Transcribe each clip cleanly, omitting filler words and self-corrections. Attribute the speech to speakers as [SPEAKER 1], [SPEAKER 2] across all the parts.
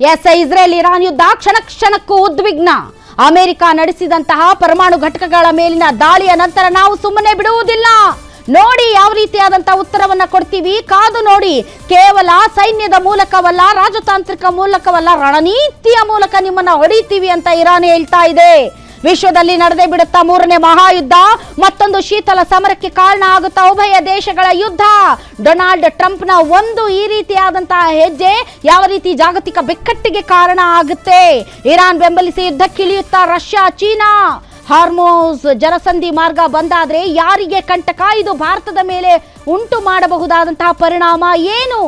[SPEAKER 1] Israel Iran ಯುದ್ಧ ಕ್ಷಣಕ್ಕೂ ಉದ್ವಿಗ್ನ. ಅಮೆರಿಕ ನಡೆಸಿದಂತಹ ಪರಮಾಣು ಘಟಕಗಳ ಮೇಲಿನ ದಾಳಿಯ ನಂತರ ನಾವು ಸುಮ್ಮನೆ ಬಿಡುವುದಿಲ್ಲ. ನೋಡಿ ಯಾವ ರೀತಿಯಾದಂತಹ ಉತ್ತರವನ್ನ ಕೊಡ್ತೀವಿ, ಕಾದು ನೋಡಿ. ಕೇವಲ ಸೈನ್ಯದ ಮೂಲಕವಲ್ಲ, ರಾಜತಾಂತ್ರಿಕ ಮೂಲಕವಲ್ಲ, ರಣನೀತಿಯ ಮೂಲಕ ನಿಮ್ಮನ್ನ ಹೊಡಿತೀವಿ ಅಂತ ಇರಾನ್ ಹೇಳ್ತಾ ಇದೆ. ವಿಶ್ವದಲ್ಲಿ ನಡೆದೇ ಬಿಡುತ್ತಾ ಮೂರನೇ ಮಹಾಯುದ್ಧ, ಮತ್ತೊಂದು ಶೀತಲ ಸಮರಕ್ಕೆ ಕಾರಣ ಆಗುತ್ತಾ ಉಭಯ ದೇಶಗಳ ಯುದ್ಧ. ಡೊನಾಲ್ಡ್ ಟ್ರಂಪ್ನ ಒಂದು ಈ ರೀತಿಯಾದಂತಹ ಹೆಜ್ಜೆ ಯಾವ ರೀತಿ ಜಾಗತಿಕ ಬಿಕ್ಕಟ್ಟಿಗೆ ಕಾರಣ ಆಗುತ್ತೆ. ಇರಾನ್ ಬೆಂಬಲಿಸಿ ಯುದ್ಧಕ್ಕಿಳಿಯುತ್ತಾ ರಷ್ಯಾ, ಚೀನಾ. ಹಾರ್ಮೋಸ್ ಜಲಸಂಧಿ ಮಾರ್ಗ ಬಂದಾದ್ರೆ ಯಾರಿಗೆ ಕಂಟಕ? ಇದು ಭಾರತದ ಮೇಲೆ ಉಂಟು ಮಾಡಬಹುದಾದಂತಹ ಪರಿಣಾಮ ಏನು?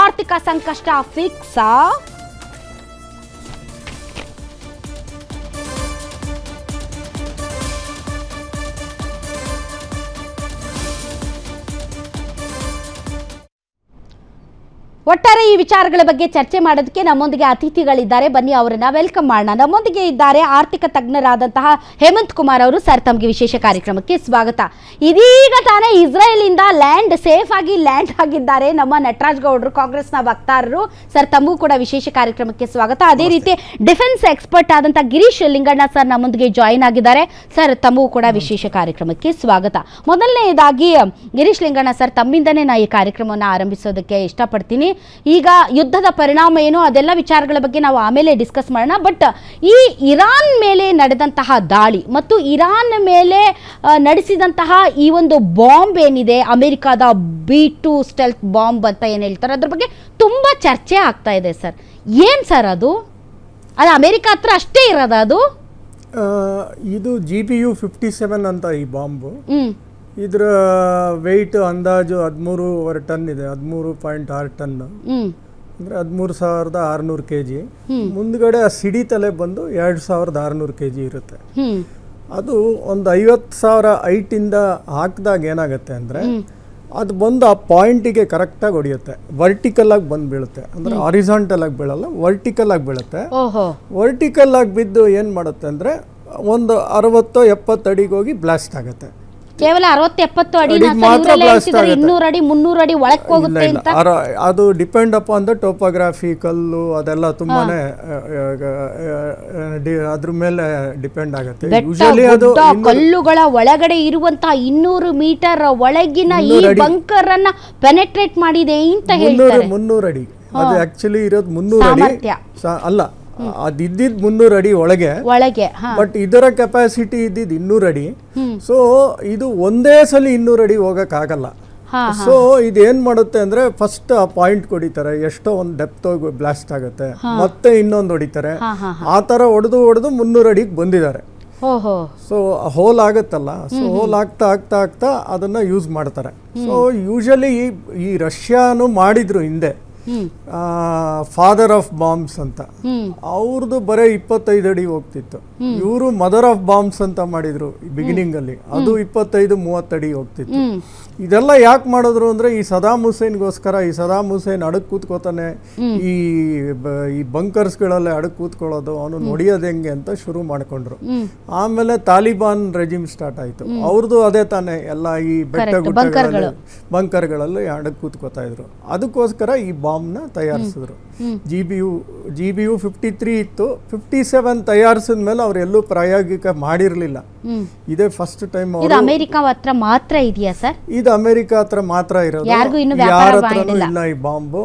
[SPEAKER 1] ಆರ್ಥಿಕ ಸಂಕಷ್ಟ ಫಿಕ್ಸಾ? ಒಟ್ಟಾರೆ ಈ ವಿಚಾರಗಳ ಬಗ್ಗೆ ಚರ್ಚೆ ಮಾಡೋದಕ್ಕೆ ನಮ್ಮೊಂದಿಗೆ ಅತಿಥಿಗಳಿದ್ದಾರೆ. ಬನ್ನಿ ಅವರನ್ನ ವೆಲ್ಕಮ್ ಮಾಡೋಣ. ನಮ್ಮೊಂದಿಗೆ ಇದ್ದಾರೆ ಆರ್ಥಿಕ ತಜ್ಞರಾದಂತಹ ಹೇಮಂತ್ ಕುಮಾರ್ ಅವರು. ಸರ್, ತಮಗೆ ವಿಶೇಷ ಕಾರ್ಯಕ್ರಮಕ್ಕೆ ಸ್ವಾಗತ. ಇದೀಗ ತಾನೇ ಇಸ್ರೇಲ್ ಇಂದ ಸೇಫ್ ಆಗಿ ಲ್ಯಾಂಡ್ ಆಗಿದ್ದಾರೆ ನಮ್ಮ ನಟರಾಜ್ ಗೌಡರು, ಕಾಂಗ್ರೆಸ್ನ ವಕ್ತಾರರು. ಸರ್, ತಮಗೂ ಕೂಡ ವಿಶೇಷ ಕಾರ್ಯಕ್ರಮಕ್ಕೆ ಸ್ವಾಗತ. ಅದೇ ರೀತಿ ಡಿಫೆನ್ಸ್ ಎಕ್ಸ್ಪರ್ಟ್ ಆದಂತಹ ಗಿರೀಶ್ ಲಿಂಗಣ್ಣ ಸರ್ ನಮ್ಮೊಂದಿಗೆ ಜಾಯಿನ್ ಆಗಿದ್ದಾರೆ. ಸರ್, ತಮಗೂ ಕೂಡ ವಿಶೇಷ ಕಾರ್ಯಕ್ರಮಕ್ಕೆ ಸ್ವಾಗತ. ಮೊದಲನೇದಾಗಿ ಗಿರೀಶ್ ಲಿಂಗಣ್ಣ ಸರ್, ತಮ್ಮಿಂದನೇ ನಾ ಈ ಕಾರ್ಯಕ್ರಮವನ್ನು ಆರಂಭಿಸೋದಕ್ಕೆ ಇಷ್ಟಪಡ್ತೀನಿ. ಈಗ ಯುದ್ಧದ ಪರಿಣಾಮ ಏನು, ಅದೆಲ್ಲ ವಿಚಾರಗಳ ಬಗ್ಗೆ ನಾವು ಆಮೇಲೆ ಡಿಸ್ಕಸ್ ಮಾಡೋಣ. ಬಟ್ ಈ ಇರಾನ್ ಮೇಲೆ ನಡೆದಂತಹ ದಾಳಿ ಮತ್ತು ಇರಾನ್ ಮೇಲೆ ನಡೆಸಿದಂತಹ ಈ ಒಂದು ಬಾಂಬ್ ಏನಿದೆ, ಅಮೆರಿಕಾದ B2 ಸ್ಟೆಲ್ತ್ ಬಾಂಬ್ ಅಂತ ಏನು ಹೇಳ್ತಾರೆ, ಅದ್ರ ಬಗ್ಗೆ ತುಂಬಾ ಚರ್ಚೆ ಆಗ್ತಾ ಇದೆ. ಸರ್, ಏನ್ ಸರ್ ಅದು ಅಮೆರಿಕ ಹತ್ರ ಅಷ್ಟೇ ಇರೋದ? ಅದು
[SPEAKER 2] ಇದು GBU 57 ಅಂತ ಈ ಬಾಂಬು. ಇದರ ವೆಯ್ಟ್ ಅಂದಾಜು 13.5 ಟನ್ ಇದೆ. 13.6 ಟನ್ ಅಂದರೆ 13,600 kg. ಮುಂದ್ಗಡೆ ಆ ಸಿಡಿ ತಲೆ ಬಂದು 2,600 kg ಇರುತ್ತೆ. ಅದು ಒಂದು 50,000 ಹೈಟಿಂದ ಹಾಕಿದಾಗ ಏನಾಗುತ್ತೆ ಅಂದರೆ ಅದು ಬಂದು ಆ ಪಾಯಿಂಟಿಗೆ ಕರೆಕ್ಟಾಗಿ ಹೊಡೆಯುತ್ತೆ. ವರ್ಟಿಕಲ್ ಆಗಿ ಬಂದು ಬೀಳುತ್ತೆ. ಅಂದರೆ ಹಾರಿಜಾಂಟಲ್ ಆಗಿ ಬೀಳಲ್ಲ, ವರ್ಟಿಕಲ್ ಆಗಿ ಬೀಳುತ್ತೆ. ವರ್ಟಿಕಲ್ ಆಗಿ ಬಿದ್ದು ಏನು ಮಾಡುತ್ತೆ ಅಂದರೆ ಒಂದು 60-70 ಅಡಿಗೆ ಹೋಗಿ ಬ್ಲಾಸ್ಟ್ ಆಗುತ್ತೆ.
[SPEAKER 1] ಕೇವಲ 60-70 ಅಡಿ, 200 ಅಡಿ 300 ಅಡಿ ಒಳಕ್ಕೆ ಹೋಗುತ್ತೆ ಅಂತ.
[SPEAKER 2] ಅದು ಡಿಪೆಂಡ್ ಅಪಾನ್ ದ ಟೋಪೋಗ್ರಾಫಿ, ಕಲ್ಲು ಅದೆಲ್ಲ ತುಂಬಾನೇ ಅದ್ರ ಮೇಲೆ ಡಿಪೆಂಡ್ ಆಗುತ್ತೆ. ಯೂಶಲಿ ಅದು
[SPEAKER 1] ಕಲ್ಲುಗಳ ಒಳಗಡೆ ಇರುವಂತಹ 200 ಮೀಟರ್ ಒಳಗಿನ ಈ ಬಂಕರ್ ಅನ್ನ ಪೆನೆಟ್ರೇಟ್ ಮಾಡಿದೆ ಅಂತ ಹೇಳ್ತಾರೆ.
[SPEAKER 2] 300 ಅಡಿ ಅದು ಆಕ್ಚುಲಿ ಇರೋದು 300 ಅಡಿ ಅಲ್ಲ, ಅದಿದ್ದಿದ್ 300 ಅಡಿ ಒಳಗೆ. ಬಟ್ ಇದರ ಕೆಪಾಸಿಟಿ ಇದ್ದಿದ್ದು 200 ಅಡಿ. ಸೊ ಇದು ಒಂದೇ ಸಲ 200 ಅಡಿ ಹೋಗಕ್ ಆಗಲ್ಲ. ಸೊ ಇದೇನ್ ಮಾಡುತ್ತೆ ಅಂದ್ರೆ ಫಸ್ಟ್ ಆ ಪಾಯಿಂಟ್ ಹೊಡಿತಾರೆ, ಎಷ್ಟೋ ಒಂದು ಡೆಪ್ತ್ ಬ್ಲಾಸ್ಟ್ ಆಗುತ್ತೆ, ಮತ್ತೆ ಇನ್ನೊಂದು ಹೊಡಿತಾರೆ. ಆ ತರ ಹೊಡೆದು 300 ಅಡಿಗೆ ಬಂದಿದ್ದಾರೆ. ಸೊ ಹೋಲ್ ಆಗುತ್ತಲ್ಲ, ಸೊ ಹೋಲ್ ಆಗ್ತಾ ಆಗ್ತಾ ಆಗ್ತಾ ಅದನ್ನ ಯೂಸ್ ಮಾಡ್ತಾರೆ. ಸೊ ಯೂಶಲಿ ಈ ರಷ್ಯಾನು ಮಾಡಿದ್ರು ಹಿಂದೆ, ಫಾದರ್ ಆಫ್ ಬಾಂಬ್ಸ್ ಅಂತ. ಅವ್ರದ್ದು ಬರೀ 25 ಅಡಿ ಹೋಗ್ತಿತ್ತು. ಇವರು ಮದರ್ ಆಫ್ ಬಾಂಬ್ಸ್ ಅಂತ ಮಾಡಿದ್ರು ಬಿಗಿನಿಂಗ್ ಅಲ್ಲಿ, ಅದು 25-30 ಅಡಿ ಹೋಗ್ತಿತ್ತು. ಇದೆಲ್ಲ ಯಾಕೆ ಮಾಡಿದ್ರು ಅಂದ್ರೆ ಈ ಸದಾಮ್ ಹುಸೇನ್ಗೋಸ್ಕರ. ಈ ಸದಾಮ್ ಹುಸೇನ್ ಅಡಕ್ ಕೂತ್ಕೋತಾನೆ, ಈ ಬಂಕರ್ಸ್ಗಳಲ್ಲಿ ಅಡಕ್ ಕೂತ್ಕೊಳ್ಳೋದು, ಅವನು ನೋಡಿಯೋದು ಹೆಂಗೆ ಅಂತ ಶುರು ಮಾಡ್ಕೊಂಡ್ರು. ಆಮೇಲೆ ತಾಲಿಬಾನ್ ರೆಜಿಮ್ ಸ್ಟಾರ್ಟ್ ಆಯ್ತು. ಅವ್ರದ್ದು ಅದೇ ತಾನೆ, ಎಲ್ಲ ಈ ಬೆಟ್ಟ ಗುಡ್ಡಗಳಲ್ಲಿ ಬಂಕರ್ಗಳಲ್ಲಿ ಅಡಕ್ ಕೂತ್ಕೋತಾ ಇದ್ರು. ಅದಕ್ಕೋಸ್ಕರ ಈ ಬಾಂಬ್ನ ತಯಾರಿಸಿದ್ರು. GBU 53 ಇತ್ತು. 57 ತಯಾರಿಸಿದ ಮೇಲೆ ಅವ್ರೆಲ್ಲೂ ಪ್ರಾಯೋಗಿಕ ಮಾಡಿರ್ಲಿಲ್ಲ. ಇದೇ ಫಸ್ಟ್ ಟೈಮ್.
[SPEAKER 1] ಅಮೆರಿಕ ಹತ್ರ ಮಾತ್ರ ಇದೆಯಾ ಸರ್?
[SPEAKER 2] ಇದು ಅಮೆರಿಕ ಹತ್ರ ಮಾತ್ರ ಇರೋದು, ಯಾರ ಹತ್ರನೂ ಇಲ್ಲ ಈ ಬಾಂಬು.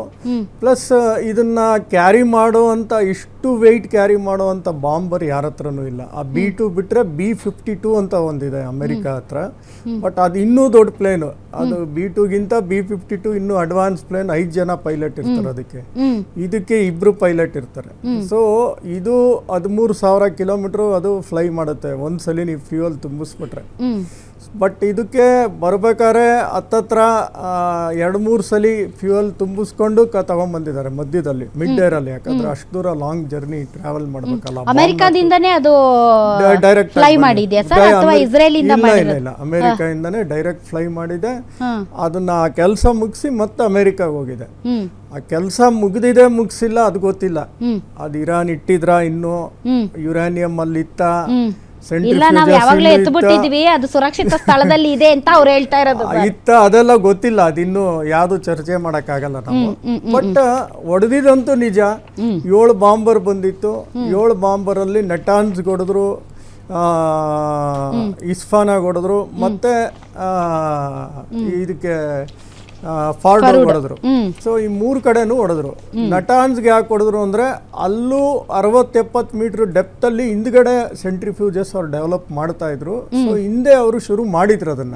[SPEAKER 2] ಪ್ಲಸ್ ಇದನ್ನ ಕ್ಯಾರಿ ಮಾಡುವಂತ, ಇಷ್ಟು ವೆಯ್ಟ್ ಕ್ಯಾರಿ ಮಾಡುವಂತ ಬಾಂಬರ್ ಯಾರ ಹತ್ರನೂ ಇಲ್ಲ. ಆ B2 ಬಿಟ್ರೆ B52 ಅಂತ ಒಂದಿದೆ ಅಮೆರಿಕ ಹತ್ರ. ಬಟ್ ಅದು ಇನ್ನೂ ದೊಡ್ಡ ಪ್ಲೇನ್. ಅದು B2 ಗಿಂತ B52 ಇನ್ನೂ ಅಡ್ವಾನ್ಸ್ ಪ್ಲೇನ್. 5 ಜನ ಪೈಲಟ್ ಇರ್ತಾರೆ ಅದಕ್ಕೆ. ಇದಕ್ಕೆ 2 ಪೈಲಟ್ ಇರ್ತಾರೆ. ಸೊ ಇದು 13,000 ಕಿಲೋಮೀಟರ್ ಅದು ಫ್ಲೈ ಮಾಡುತ್ತೆ ಒಂದ್ಸಲಿ ನೀವು ಫ್ಯೂಯಲ್ ತುಂಬಿಸ್ಬಿಟ್ರೆ. ಬಟ್ ಇದಕ್ಕೆ ಬರ್ಬೇಕಾದ್ರೆ ಹತ್ತತ್ರ 2-3 ಸಲ ಫ್ಯೂಯಲ್ ತುಂಬಿಸ್ಕೊಂಡು ತಗೊಂಡ್ಬಂದಿದ್ದಾರೆ ಮಧ್ಯದಲ್ಲಿ, ಮಿಡ್ ಏರ್ ಅಲ್ಲಿ. ಯಾಕಂದ್ರೆ ಅಷ್ಟು ದೂರ ಲಾಂಗ್ ಜರ್ನಿ ಟ್ರಾವೆಲ್ ಮಾಡ್ಬೇಕಲ್ಲ.
[SPEAKER 1] ಅಮೆರಿಕಾದಿಂದನೇ ಅದು ಡೈರೆಕ್ಟ್ ಫ್ಲೈ ಮಾಡಿದೆ ಸರ್, ಅಥವಾ ಇಸ್ರೇಲ್ ಇಂದ ಮಾಡಿಲ್ಲ?
[SPEAKER 2] ಇಲ್ಲ, ಅಮೆರಿಕಾದಿಂದನೇ ಡೈರೆಕ್ಟ್ ಫ್ಲೈ ಮಾಡಿದೆ. ಅದನ್ನ ಆ ಕೆಲಸ ಮುಗಿಸಿ ಮತ್ತೆ ಅಮೆರಿಕಾಗೆ ಹೋಗಿದೆ. ಆ ಕೆಲಸ ಮುಗಿದಿದೆ ಮುಗಿಸಿಲ್ಲ ಅದು ಗೊತ್ತಿಲ್ಲ. ಅದು ಇರಾನ್ ಇಟ್ಟಿದ್ರ, ಇನ್ನು ಯುರೇನಿಯಂ ಅಲ್ಲಿ ಇತ್ತ.
[SPEAKER 1] ಇಲ್ಲ ನಾವು ಯಾವಾಗಲೂ ಎತ್ಬಿಟ್ಟಿದೀವಿ, ಅದು ಸುರಕ್ಷಿತ ಸ್ಥಳದಲ್ಲಿ ಇದೆ ಅಂತ ಅವ್ರು ಹೇಳ್ತಾ ಇರೋದು.
[SPEAKER 2] ಇತ್ತ ಅದೆಲ್ಲ ಗೊತ್ತಿಲ್ಲ, ಅದಿನ್ನು ಯಾವುದು ಚರ್ಚೆ ಮಾಡಕ್ಕಾಗಲ್ಲ ನಾವು. ಬಟ್ ಹೊಡೆದಿದಂತೂ ನಿಜ. 7 ಬಾಂಬರ್ ಬಂದಿತ್ತು. 7 ಬಾಂಬರಲ್ಲಿ ನಟಾನ್ಸ್ ಹೊಡೆದ್ರು, ಇಸ್ಫಾನಾಗ್ ಹೊಡೆದ್ರು, ಮತ್ತೆ ಇದಕ್ಕೆ ಫಾರ್ಡ್ ಹೊಡೆದ್ರು. ಸೊ ಈ 3 ಕಡೆನೂ ಹೊಡೆದ್ರು. ನಟಾನ್ಸ್ಗೆ ಯಾಕೆ ಹೊಡೆದ್ರು ಅಂದ್ರೆ ಅಲ್ಲೂ 60-70 ಮೀಟರ್ ಡೆಪ್ತ್ ಅಲ್ಲಿ ಹಿಂದ್ಗಡೆ ಸೆಂಟ್ರಿಫ್ಯೂಜಸ್ ಅವ್ರು ಡೆವಲಪ್ ಮಾಡ್ತಾ ಇದ್ರು. ಸೊ ಹಿಂದೆ ಅವರು ಶುರು ಮಾಡಿದ್ರು ಅದನ್ನ.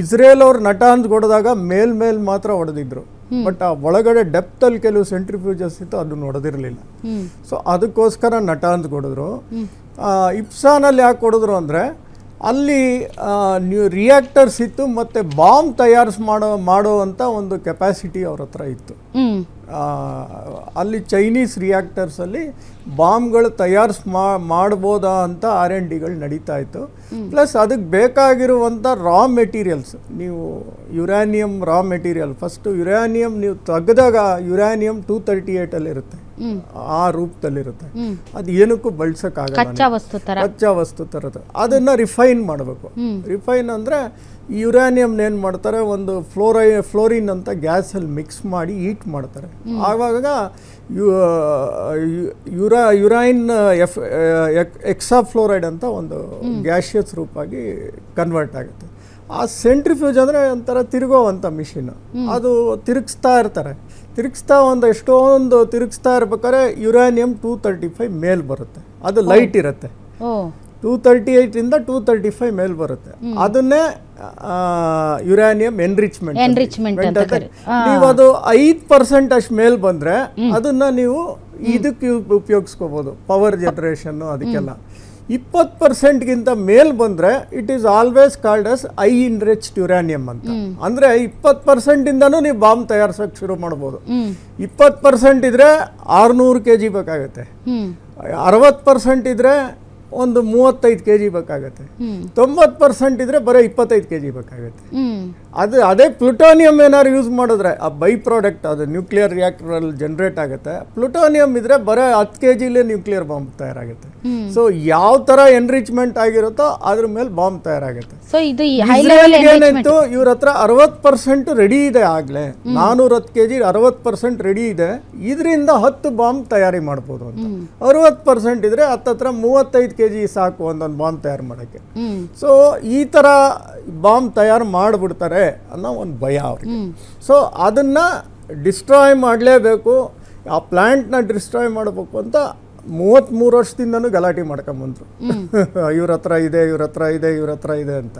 [SPEAKER 2] ಇಸ್ರೇಲ್ ಅವ್ರು ನಟಾನ್ಸ್ ಹೊಡೆದಾಗ ಮೇಲ್ ಮಾತ್ರ ಹೊಡೆದಿದ್ರು. ಬಟ್ ಆ ಒಳಗಡೆ ಡೆಪ್ತ್ ಅಲ್ಲಿ ಕೆಲವು ಸೆಂಟ್ರಿಫ್ಯೂಜಸ್ ಇತ್ತು, ಅದನ್ನ ಹೊಡೆದಿರ್ಲಿಲ್ಲ. ಸೊ ಅದಕ್ಕೋಸ್ಕರ ನಟಾನ್ಸ್ ಹೊಡೆದ್ರು. ಇಪ್ಸಾನಲ್ಲಿ ಯಾಕೆ ಹೊಡೆದ್ರು ಅಂದರೆ ಅಲ್ಲಿ ರಿಯಾಕ್ಟರ್ಸ್ ಇತ್ತು, ಮತ್ತು ಬಾಂಬ್ ಮಾಡುವಂಥ ಒಂದು ಕೆಪಾಸಿಟಿ ಅವ್ರ ಹತ್ರ ಇತ್ತು. ಅಲ್ಲಿ ಚೈನೀಸ್ ರಿಯಾಕ್ಟರ್ಸಲ್ಲಿ ಬಾಂಬ್ಗಳು ಮಾಡ್ಬೋದಾ ಅಂತ R&Dಗಳು ನಡೀತಾ ಇತ್ತು. ಪ್ಲಸ್ ಅದಕ್ಕೆ ಬೇಕಾಗಿರುವಂಥ ರಾ ಮೆಟೀರಿಯಲ್ಸ್, ನೀವು uranium raw material, first uranium ನೀವು ತೆಗೆದಾಗ ಯುರೇನಿಯಂ 238 ಆ ರೂಪದಲ್ಲಿರುತ್ತೆ. ಅದು ಏನಕ್ಕೂ ಬಳಸೋಕ್ಕಾಗಲ್ಲ, ಕಚ್ಚಾ ವಸ್ತು ಥರದ್ದು. ಅದನ್ನು ರಿಫೈನ್ ಮಾಡಬೇಕು. ರಿಫೈನ್ ಅಂದರೆ ಯುರೇನಿಯಂ ಏನು ಮಾಡ್ತಾರೆ, ಒಂದು ಫ್ಲೋರಿನ್ ಅಂತ ಗ್ಯಾಸಲ್ಲಿ ಮಿಕ್ಸ್ ಮಾಡಿ ಹೀಟ್ ಮಾಡ್ತಾರೆ. ಆವಾಗ ಯುರೈನ್ ಎಕ್ಸಾಫ್ಲೋರೈಡ್ ಅಂತ ಒಂದು ಗ್ಯಾಷಿಯಸ್ ರೂಪಾಗಿ ಕನ್ವರ್ಟ್ ಆಗುತ್ತೆ. ಆ ಸೆಂಟ್ರಿಫ್ಯೂಜ್ ಅಂದರೆ ಒಂಥರ ತಿರುಗೋವಂಥ ಮಿಷಿನ್. ಅದು ತಿರುಗಿಸ್ತಾ ಇರ್ತಾರೆ. ಎಷ್ಟೊಂದು ತಿರುಗಿಸ್ತಾ ಇರ್ಬೇಕಾದ್ರೆ ಯುರೇನಿಯಂ 235 ಮೇಲ್ ಬರುತ್ತೆ. ಅದು ಲೈಟ್ ಇರುತ್ತೆ. 238 ಇಂದ 235 ಮೇಲ್ ಬರುತ್ತೆ. ಅದನ್ನೇ ಯುರೇನಿಯಂ ಎನ್ರಿಚ್ಮೆಂಟ್ ಅಂತ. ನೀವು ಅದು 5% ಅಷ್ಟು ಮೇಲ್ ಬಂದ್ರೆ ಅದನ್ನ ನೀವು ಇದಕ್ಕೆ ಉಪಯೋಗಿಸ್ಕೋಬಹುದು, ಪವರ್ ಜನರೇಷನ್ ಅದಕ್ಕೆಲ್ಲ. 20%ಗಿಂತ ಮೇಲ್ ಬಂದ್ರೆ it is always called as I enriched uranium ಅಂತ. ಅಂದ್ರೆ 20% ಇಂದನೂ ನೀವು ಬಾಂಬ್ ತಯಾರಿಸೋಕೆ ಶುರು ಮಾಡ್ಬೋದು. 20% ಇದ್ರೆ 600 kg ಬೇಕಾಗುತ್ತೆ. 60% ಇದ್ರೆ ಒಂದು 35 kg ಬೇಕಾಗುತ್ತೆ. 90% ಇದ್ರೆ ಬರೀ 25 kg ಬೇಕಾಗುತ್ತೆ. ಅದೇ ಪ್ಲುಟೋನಿಯಂ ಏನಾದ್ರು ಯೂಸ್ ಮಾಡಿದ್ರೆ ಆ ಬೈ ಪ್ರಾಡಕ್ಟ್, ಅದು ನ್ಯೂಕ್ಲಿಯರ್ ರಿಯಾಕ್ಟರಲ್ಲಿ ಜನರೇಟ್ ಆಗುತ್ತೆ. ಪ್ಲುಟೋನಿಯಂ ಇದ್ರೆ ಬರೀ 10 kg ನ್ಯೂಕ್ಲಿಯರ್ ಬಾಂಬ್ ತಯಾರಾಗುತ್ತೆ. ಸೊ ಯಾವ ತರ ಎನ್ರಿಚ್ಮೆಂಟ್ ಆಗಿರುತ್ತೋ ಅದ್ರ ಮೇಲೆ ಬಾಂಬ್ ತಯಾರಾಗುತ್ತೆ. ಏನಾಯ್ತು, ಇವ್ರ ಹತ್ರ 60% ರೆಡಿ ಇದೆ. ಆಗ್ಲೇ 410 kg 60% ರೆಡಿ ಇದೆ. ಇದರಿಂದ 10 ಬಾಂಬ್ ತಯಾರಿ ಮಾಡ್ಬೋದು ಅಂತ. 60% ಇದ್ರೆ ಹತ್ತತ್ರ 35 kg ಸಾಕು ಒಂದೊಂದು ಬಾಂಬ್ ತಯಾರು ಮಾಡೋಕ್ಕೆ. ಸೊ ಈ ತರ ಬಾಂಬ್ ತಯಾರು ಮಾಡಿಬಿಡ್ತಾರೆ ಅನ್ನೋ ಒಂದು ಭಯ ಅವ್ರಿಗೆ. ಸೊ ಅದನ್ನ ಡಿಸ್ಟ್ರಾಯ್ ಮಾಡಲೇಬೇಕು, ಆ ಪ್ಲಾಂಟ್ನ ಡಿಸ್ಟ್ರಾಯ್ ಮಾಡಬೇಕು ಅಂತ 33 ವರ್ಷದಿಂದನೂ ಗಲಾಟೆ ಮಾಡ್ಕೊಂಬಂದ್ರು. ಇವ್ರ ಹತ್ರ ಇದೆ ಅಂತ.